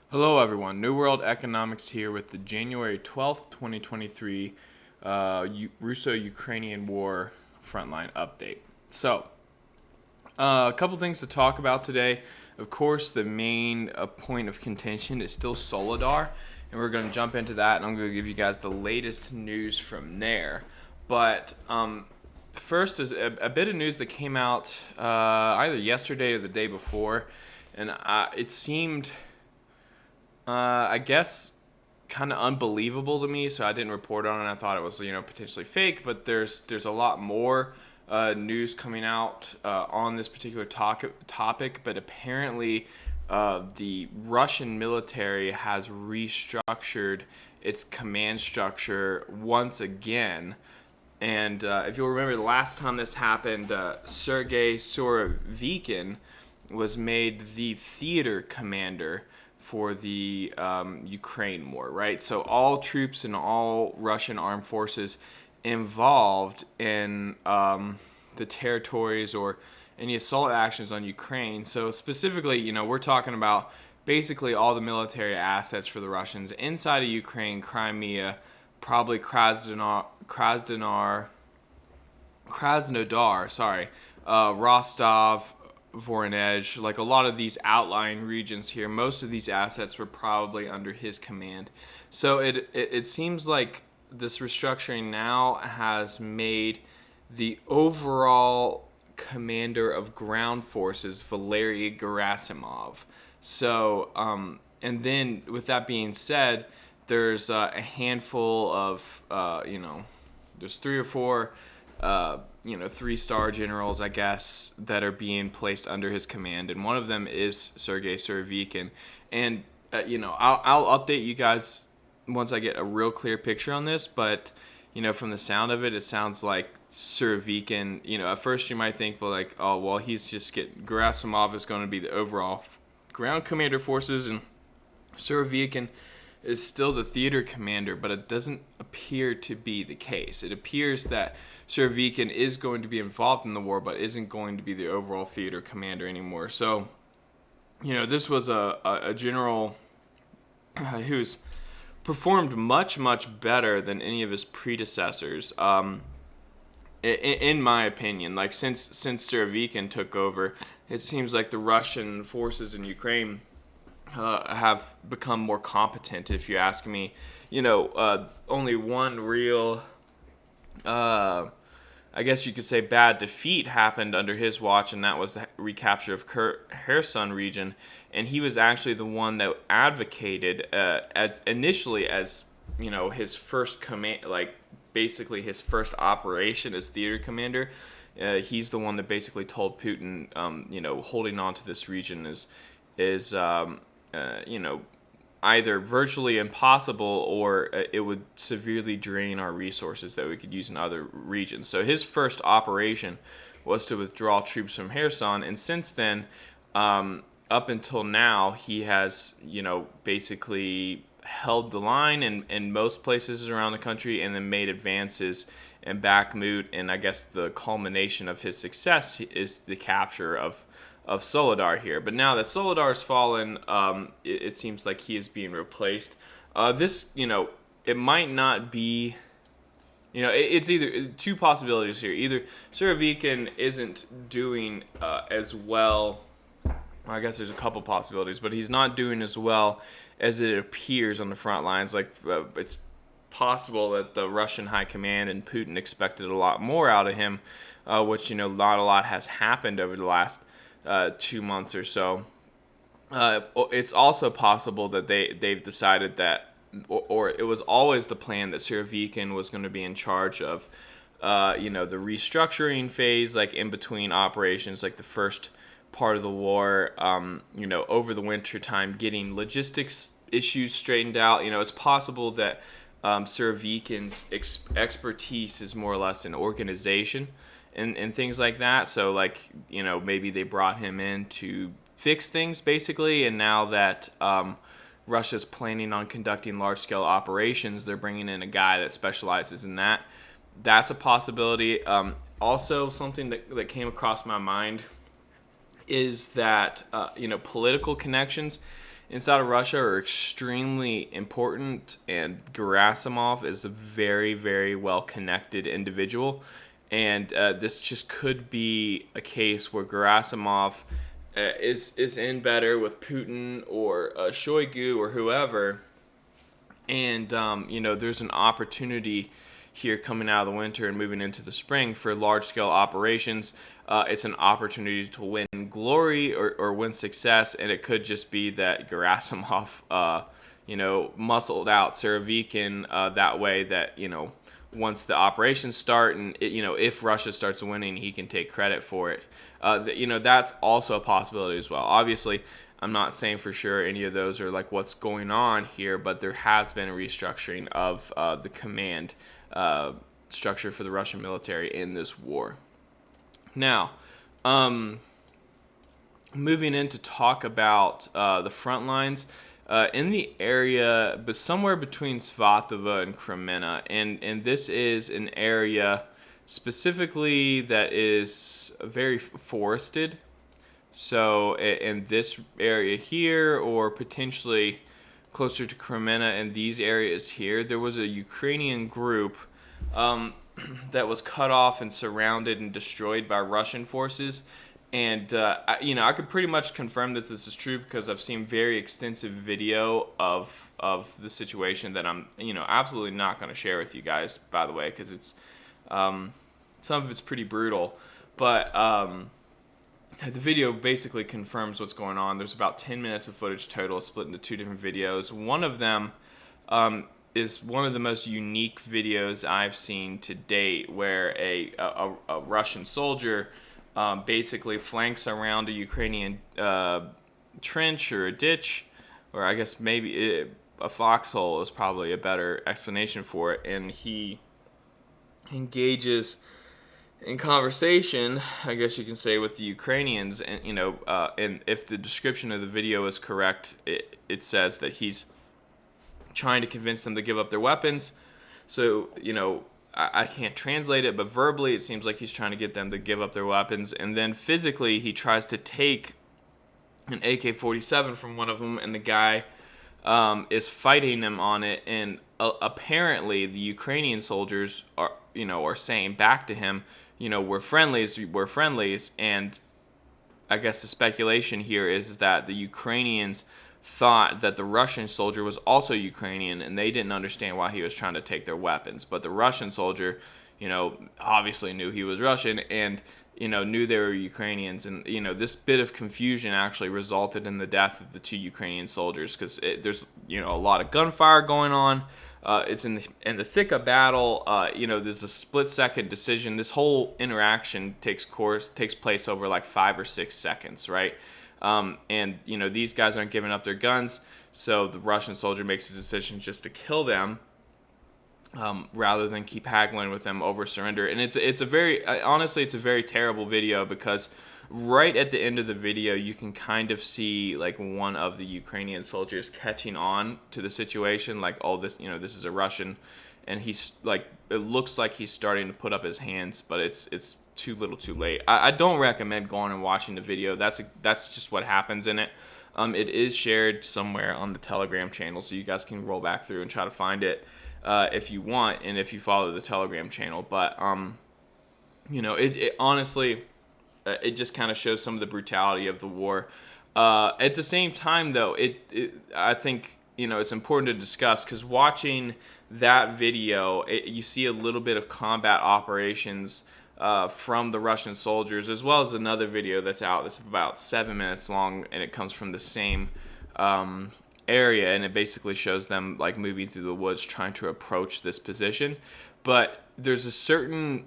Hello, everyone. New World Economics here with the January 12th, 2023 Russo-Ukrainian War Frontline update. A couple things to talk about today. Of course, the main point of contention is still Soledar, and we're going to jump into that, and I'm going to give you guys the latest news from there. But first is a bit of news that came out either yesterday or the day before, and it seemed I guess kind of unbelievable to me, so I didn't report on it. I thought it was, potentially fake, but there's a lot more news coming out on this particular topic. But apparently, the Russian military has restructured its command structure once again. And if you'll remember, the last time this happened, Sergei Surovikin was made the theater commander for the Ukraine war, right? So all troops and all Russian armed forces involved in the territories or any assault actions on Ukraine. So specifically, we're talking about basically all the military assets for the Russians inside of Ukraine, Crimea, probably Krasnodar, Rostov, Voronezh, like a lot of these outlying regions here, most of these assets were probably under his command. So it seems like this restructuring now has made the overall commander of ground forces Valery Gerasimov. So, and then with that being said, there's a handful of, there's three or four 3-star generals, I guess, that are being placed under his command, and one of them is Sergei Surovikin. And I'll update you guys once I get a real clear picture on this. But from the sound of it, it sounds like Surovikin. At first you might think, he's just Gerasimov is going to be the overall ground commander forces, and Surovikin is still the theater commander, but it doesn't appear to be the case. It appears that Surovikin is going to be involved in the war, but isn't going to be the overall theater commander anymore. So, this was a general who's performed much, much better than any of his predecessors, in my opinion. Like, since Surovikin took over, it seems like the Russian forces in Ukraine have become more competent, if you ask me. Only one real, I guess you could say, bad defeat happened under his watch, and that was the recapture of Kherson region. And he was actually the one that advocated as his first command, like basically his first operation as theater commander. He's the one that basically told Putin, holding on to this region is either virtually impossible or it would severely drain our resources that we could use in other regions. So his first operation was to withdraw troops from Kherson, and since then, up until now, he has, basically held the line in most places around the country, and then made advances in Bakhmut. And I guess the culmination of his success is the capture of Soledar here. But now that Soledar's fallen, it seems like he is being replaced. It might not be, it's either two possibilities here. Either Surovikin isn't doing as well. I guess there's a couple possibilities, but he's not doing as well as it appears on the front lines. Like, it's possible that the Russian high command and Putin expected a lot more out of him, which, not a lot has happened over the last 2 months or so. It's also possible that they've decided that, or it was always the plan that Surovikin was going to be in charge of, the restructuring phase, like in between operations, like the first part of the war, over the winter time, getting logistics issues straightened out. It's possible that Surovikin's expertise is more or less in organization and things like that. So, maybe they brought him in to fix things, basically, and now that Russia's planning on conducting large-scale operations, they're bringing in a guy that specializes in that. That's a possibility. Also, something that came across my mind is that, political connections inside of Russia are extremely important, and Gerasimov is a very, very well connected individual. And this just could be a case where Gerasimov is in better with Putin or Shoigu or whoever. And, there's an opportunity here coming out of the winter and moving into the spring for large-scale operations. It's an opportunity to win glory or win success, and it could just be that Gerasimov, muscled out Surovikin that way that, once the operations start and, if Russia starts winning, he can take credit for it. That's also a possibility as well. Obviously, I'm not saying for sure any of those are like what's going on here, but there has been a restructuring of the command structure for the Russian military in this war. Now, moving in to talk about the front lines in the area, but somewhere between Svatova and Kreminna, and this is an area specifically that is very forested. So in this area here, or potentially closer to Kreminna in these areas here, there was a Ukrainian group that was cut off and surrounded and destroyed by Russian forces. And, I could pretty much confirm that this is true because I've seen very extensive video of the situation that I'm, absolutely not going to share with you guys, by the way, because it's, some of it's pretty brutal. But the video basically confirms what's going on. There's about 10 minutes of footage total, split into two different videos. One of them is one of the most unique videos I've seen to date, where a Russian soldier basically flanks around a Ukrainian trench or a ditch, or I guess maybe a foxhole is probably a better explanation for it, and he engages in conversation, I guess you can say, with the Ukrainians, and and if the description of the video is correct, it says that he's trying to convince them to give up their weapons. So I can't translate it, but verbally it seems like he's trying to get them to give up their weapons, and then physically he tries to take an AK-47 from one of them, and the guy is fighting him on it, and apparently the Ukrainian soldiers are saying back to him, we're friendlies, and I guess the speculation here is that the Ukrainians thought that the Russian soldier was also Ukrainian, and they didn't understand why he was trying to take their weapons. But the Russian soldier, obviously knew he was Russian, and knew they were Ukrainians, and this bit of confusion actually resulted in the death of the two Ukrainian soldiers, because there's a lot of gunfire going on. It's in the thick of battle. There's a split-second decision. This whole interaction takes place over like 5 or 6 seconds, right? And these guys aren't giving up their guns, so the Russian soldier makes a decision just to kill them, rather than keep haggling with them over surrender. And it's a very terrible video, because right at the end of the video you can kind of see like one of the Ukrainian soldiers catching on to the situation, like, oh, this is a Russian, and he's like, it looks like he's starting to put up his hands, but it's too little too late. I don't recommend going and watching the video. That's just what happens in it. It is shared somewhere on the Telegram channel, so you guys can roll back through and try to find it if you want, and if you follow the Telegram channel. But it honestly, it just kind of shows some of the brutality of the war. At the same time, though, I think it's important to discuss, because watching that video, you see a little bit of combat operations from the Russian soldiers, as well as another video that's out that's about 7 minutes long, and it comes from the same area, and it basically shows them like moving through the woods trying to approach this position. But there's a certain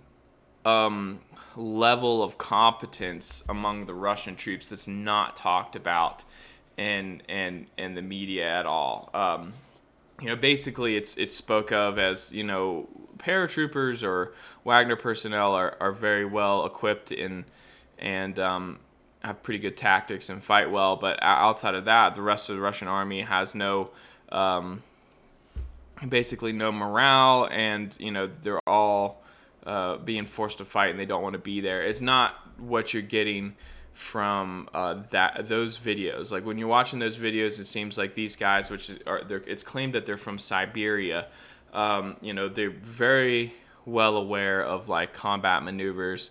level of competence among the Russian troops that's not talked about in the media at all. Basically it's spoke of as, paratroopers or Wagner personnel are very well equipped and have pretty good tactics and fight well, but outside of that, the rest of the Russian army has basically no morale, and they're all being forced to fight, and they don't want to be there. It's not what you're getting from those videos. Like when you're watching those videos, it seems like these guys, it's claimed that they're from Siberia. They're very well aware of like combat maneuvers.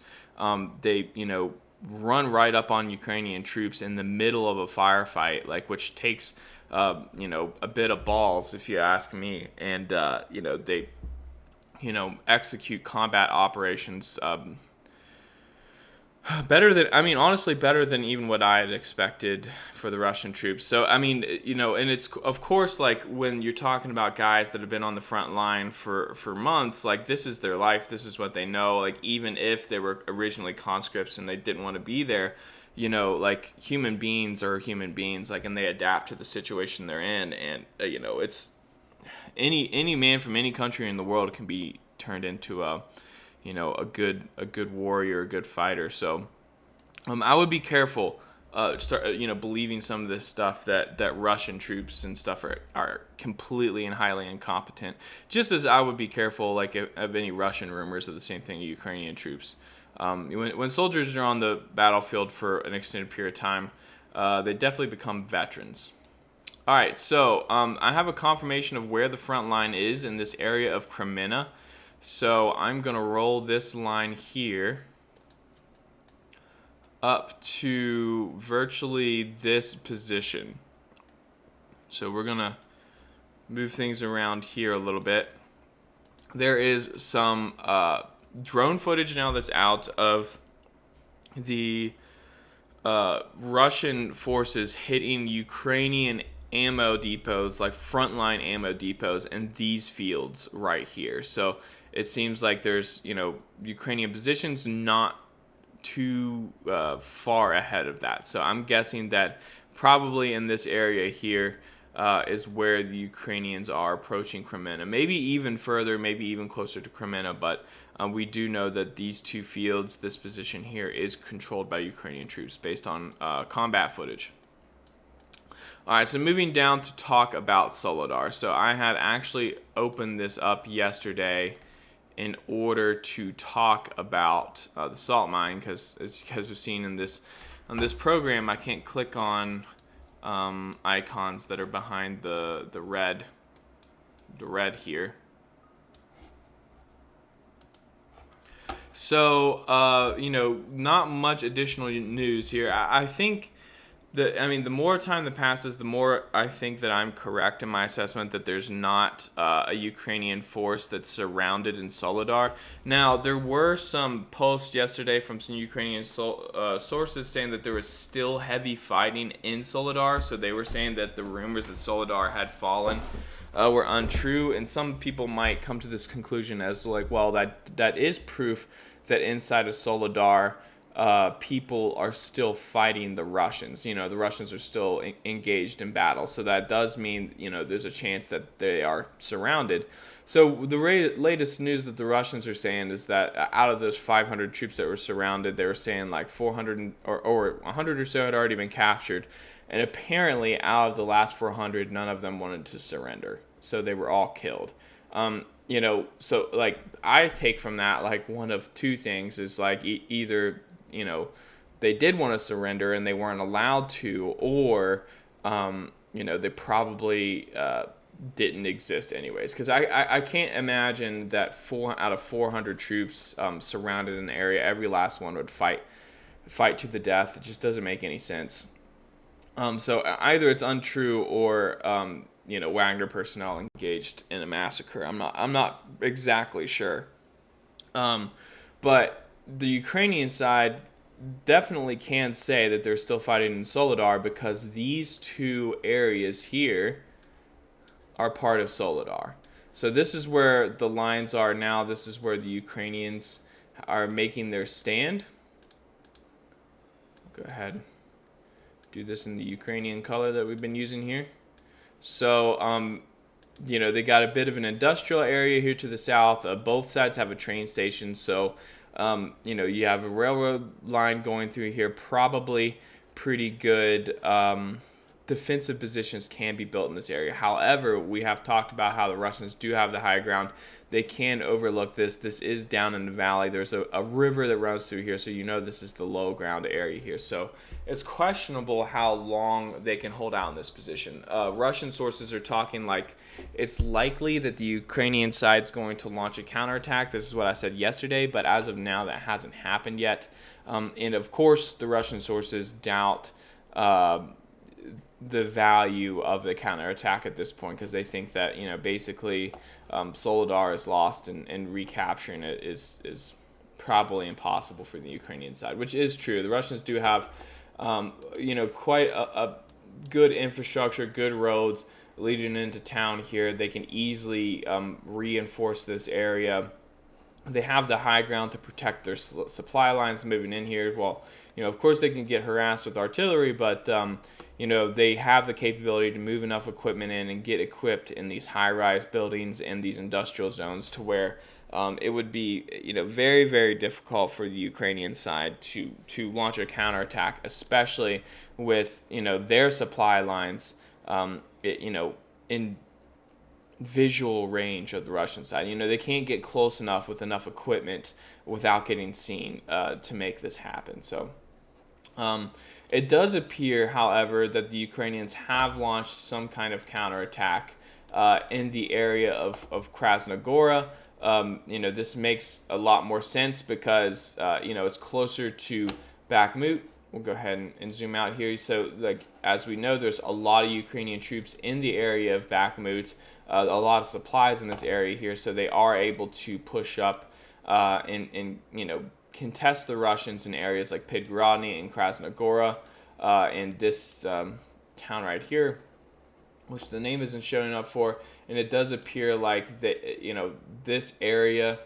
They run right up on Ukrainian troops in the middle of a firefight, like which takes a bit of balls, if you ask me. And they execute combat operations honestly better than even what I had expected for the Russian troops. So and it's of course, like when you're talking about guys that have been on the front line for months, like this is their life, this is what they know. Like even if they were originally conscripts and they didn't want to be there, like human beings are human beings, like, and they adapt to the situation they're in. And it's any man from any country in the world can be turned into a good warrior, a good fighter. So I would be careful believing some of this stuff that Russian troops and stuff are completely and highly incompetent, just as I would be careful like of any Russian rumors of the same thing to Ukrainian troops. When soldiers are on the battlefield for an extended period of time, they definitely become veterans. All right, so I have a confirmation of where the front line is in this area of Kreminna. So I'm going to roll this line here up to virtually this position. So we're going to move things around here a little bit. There is some drone footage now that's out of the Russian forces hitting Ukrainian ammo depots, like frontline ammo depots, in these fields right here. So it seems like there's Ukrainian positions not too far ahead of that. So I'm guessing that probably in this area here is where the Ukrainians are approaching Kreminna. Maybe even further, maybe even closer to Kreminna, but we do know that these two fields, this position here, is controlled by Ukrainian troops based on combat footage. All right, so moving down to talk about Soledar. So I had actually opened this up yesterday in order to talk about the salt mine, because as you guys have seen on this program, I can't click on icons that are behind the red here. So not much additional news here. I think the more time that passes, the more I think that I'm correct in my assessment that there's not a Ukrainian force that's surrounded in Soledar. Now, there were some posts yesterday from some Ukrainian sources saying that there was still heavy fighting in Soledar. So they were saying that the rumors that Soledar had fallen were untrue. And some people might come to this conclusion as like, well, that is proof that inside of Soledar, people are still fighting the Russians. The Russians are still engaged in battle. So that does mean, there's a chance that they are surrounded. So the latest news that the Russians are saying is that out of those 500 troops that were surrounded, they were saying like 400 or 100 or so had already been captured. And apparently out of the last 400, none of them wanted to surrender. So they were all killed. So like I take from that like one of two things is like either they did want to surrender and they weren't allowed to, or they probably didn't exist anyways. Because I can't imagine that 4 out of 400 troops surrounded an area, every last one would fight to the death. It just doesn't make any sense. So either it's untrue or Wagner personnel engaged in a massacre. I'm not exactly sure. But the Ukrainian side definitely can say that they're still fighting in Soledar, because these two areas here are part of Soledar. So this is where the lines are now. This is where the Ukrainians are making their stand. Go ahead. Do this in the Ukrainian color that we've been using here. So, they got a bit of an industrial area here to the south. Both sides have a train station. So, you have a railroad line going through here, probably pretty good defensive positions can be built in this area. However, we have talked about how the Russians do have the high ground. They can overlook this. This is down in the valley. There's a river that runs through here, so this is the low ground area here. So it's questionable how long they can hold out in this position. Russian sources are talking like it's likely that the Ukrainian side is going to launch a counterattack. This is what I said yesterday, but as of now, that hasn't happened yet. And of course, the Russian sources doubt the value of the counterattack at this point, because they think that basically Soledar is lost, and recapturing it is probably impossible for the Ukrainian side, which is true. The Russians do have quite a good infrastructure, good roads leading into town here. They can easily reinforce this area. They have the high ground to protect their supply lines moving in here. Well, of course they can get harassed with artillery, but they have the capability to move enough equipment in and get equipped in these high-rise buildings and these industrial zones to where it would be very, very difficult for the Ukrainian side to launch a counterattack, especially with their supply lines in visual range of the Russian side. They can't get close enough with enough equipment without getting seen to make this happen. So it does appear, however, that the Ukrainians have launched some kind of counterattack in the area of Krasnogora. This makes a lot more sense because it's closer to Bakhmut. We'll go ahead and zoom out here. So, as we know, there's a lot of Ukrainian troops in the area of Bakhmut, a lot of supplies in this area here, so they are able to push up and contest the Russians in areas like Podgorodny and Krasnogora, and this town right here, which the name isn't showing up for, and it does appear like this area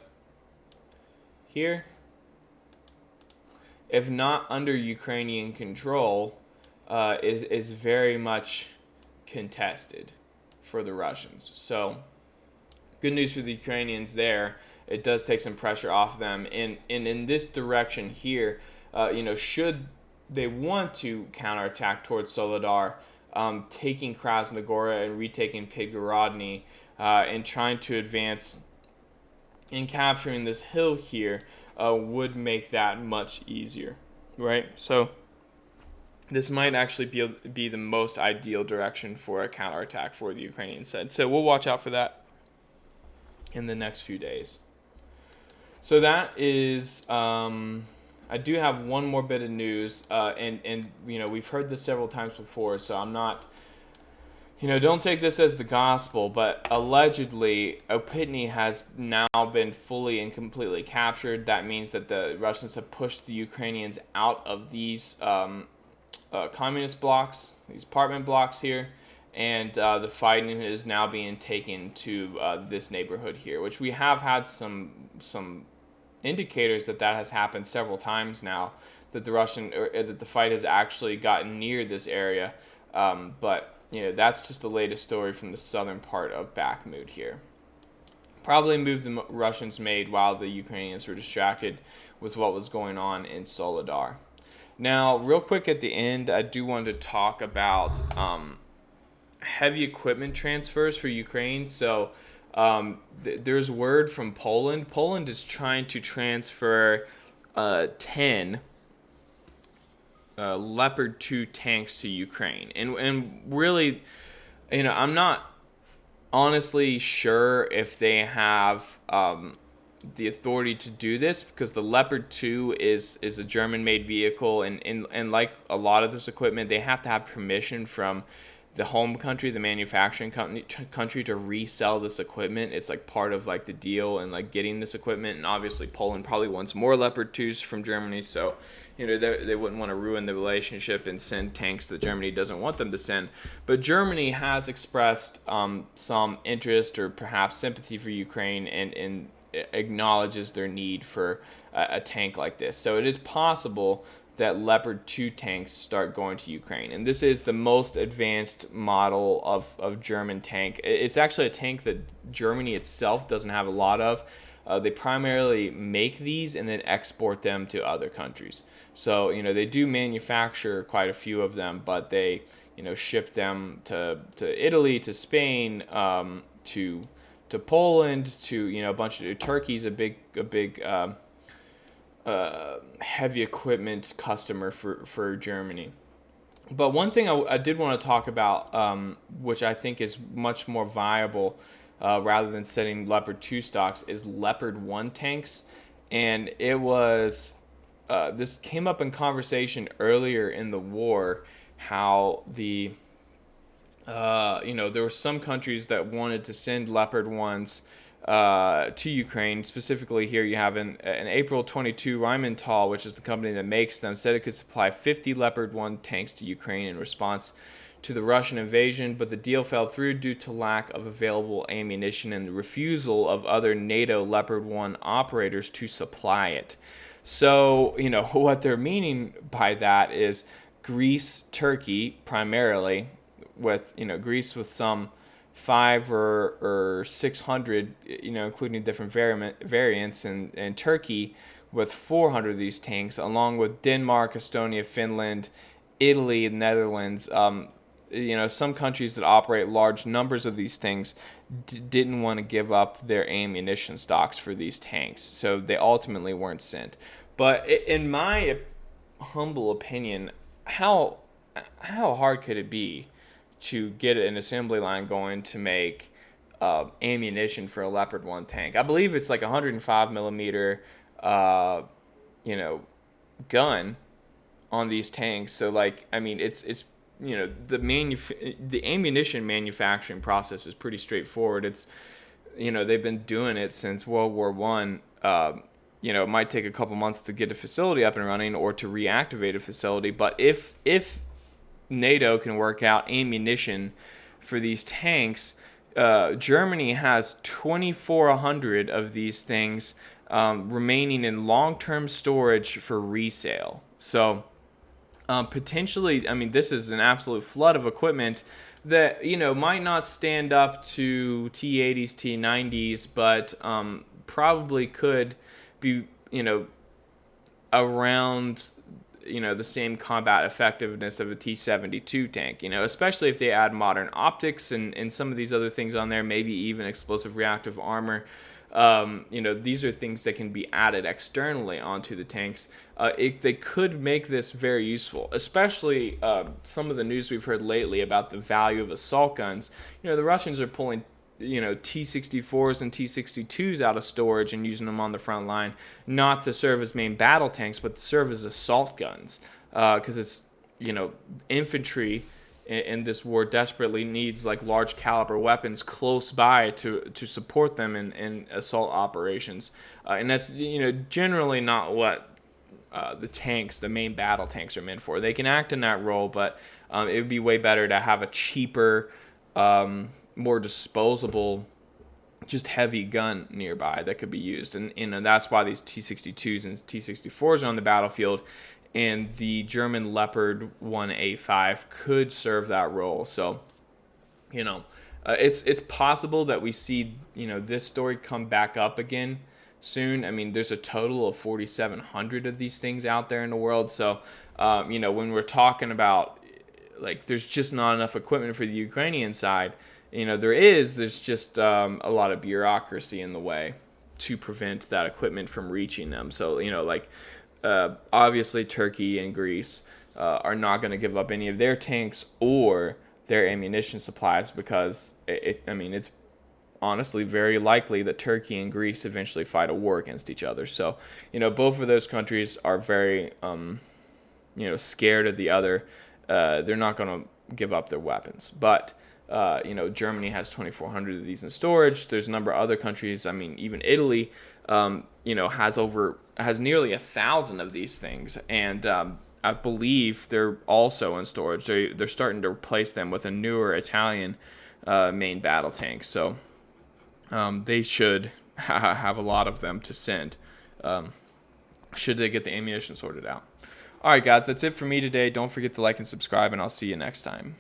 here, if not under Ukrainian control, is very much contested for the Russians. So good news for the Ukrainians there. It does take some pressure off them. And in this direction here, should they want to counterattack towards Soledar, taking Krasnogora and retaking Podgorodny, and trying to advance and capturing this hill here would make that much easier, right? So this might actually be the most ideal direction for a counterattack for the Ukrainian side. So we'll watch out for that in the next few days. So that is, I do have one more bit of news, and we've heard this several times before, so I'm not, don't take this as the gospel, but allegedly Opitny has now been fully and completely captured. That means that the Russians have pushed the Ukrainians out of these communist blocks, these apartment blocks here, and the fighting is now being taken to this neighborhood here, which we have had some indicators that has happened several times now, that the fight has actually gotten near this area, but that's just the latest story from the southern part of Bakhmut here. Probably move the Russians made while the Ukrainians were distracted with what was going on in Soledar. Now, real quick at the end, I do want to talk about heavy equipment transfers for Ukraine. So there's word from Poland. Poland is trying to transfer 10 Leopard 2 tanks to Ukraine. And really, I'm not honestly sure if they have the authority to do this, because the Leopard 2 is a German-made vehicle, and like a lot of this equipment, they have to have permission from the home country, the manufacturing country, to resell this equipment. It's like part of like the deal and like getting this equipment. And obviously Poland probably wants more Leopard 2s from Germany, so they wouldn't want to ruin the relationship and send tanks that Germany doesn't want them to send. But Germany has expressed some interest or perhaps sympathy for Ukraine, and acknowledges their need for a tank like this. So it is possible that Leopard 2 tanks start going to Ukraine. And this is the most advanced model of German tank. It's actually a tank that Germany itself doesn't have a lot of. They primarily make these and then export them to other countries. So, they do manufacture quite a few of them, but they, ship them to Italy, to Spain, to Poland, to a bunch of Turkey's a big heavy equipment customer for Germany. But one thing I did want to talk about, which I think is much more viable rather than setting Leopard 2 stocks, is Leopard 1 tanks. And it was, this came up in conversation earlier in the war, how there were some countries that wanted to send Leopard 1s to Ukraine. Specifically here you have in April 22, Rheinmetall, which is the company that makes them, said it could supply 50 Leopard 1 tanks to Ukraine in response to the Russian invasion, but the deal fell through due to lack of available ammunition and the refusal of other NATO Leopard 1 operators to supply it. So, what they're meaning by that is Greece, Turkey, primarily, with, Greece with some 5 or 600, including different variants, and Turkey with 400 of these tanks, along with Denmark, Estonia, Finland, Italy, Netherlands. Some countries that operate large numbers of these things didn't want to give up their ammunition stocks for these tanks, so they ultimately weren't sent. But in my humble opinion, how hard could it be to get an assembly line going to make ammunition for a Leopard 1 tank? I believe it's like 105 millimeter, gun on these tanks. So it's the ammunition manufacturing process is pretty straightforward. It's, they've been doing it since World War One. It might take a couple months to get a facility up and running or to reactivate a facility. But if NATO can work out ammunition for these tanks, Germany has 2,400 of these things remaining in long-term storage for resale. So potentially, this is an absolute flood of equipment that, might not stand up to T-80s, T-90s, but probably could be, around, the same combat effectiveness of a T-72 tank, especially if they add modern optics and some of these other things on there, maybe even explosive reactive armor. These are things that can be added externally onto the tanks. They could make this very useful, especially some of the news we've heard lately about the value of assault guns. The Russians are pulling, T-64s and T-62s out of storage and using them on the front line, not to serve as main battle tanks, but to serve as assault guns, because it's, infantry in this war desperately needs large caliber weapons close by to support them in assault operations, and that's generally not what the main battle tanks are meant for. They can act in that role, but it would be way better to have a cheaper, more disposable, just heavy gun nearby that could be used, and that's why these T-62s and T-64s are on the battlefield. And the German Leopard 1A5 could serve that role. So, it's possible that we see, this story come back up again soon. There's a total of 4,700 of these things out there in the world. So, when we're talking about, there's just not enough equipment for the Ukrainian side, there's just a lot of bureaucracy in the way to prevent that equipment from reaching them. So, obviously Turkey and Greece are not going to give up any of their tanks or their ammunition supplies, because it's honestly very likely that Turkey and Greece eventually fight a war against each other. So, both of those countries are very, scared of the other. They're not going to give up their weapons. But, Germany has 2,400 of these in storage. There's a number of other countries. Even Italy, has nearly 1,000 of these things, and I believe they're also in storage. They're starting to replace them with a newer Italian main battle tank. So they should have a lot of them to send, should they get the ammunition sorted out. All right, guys, that's it for me today. Don't forget to like and subscribe, and I'll see you next time.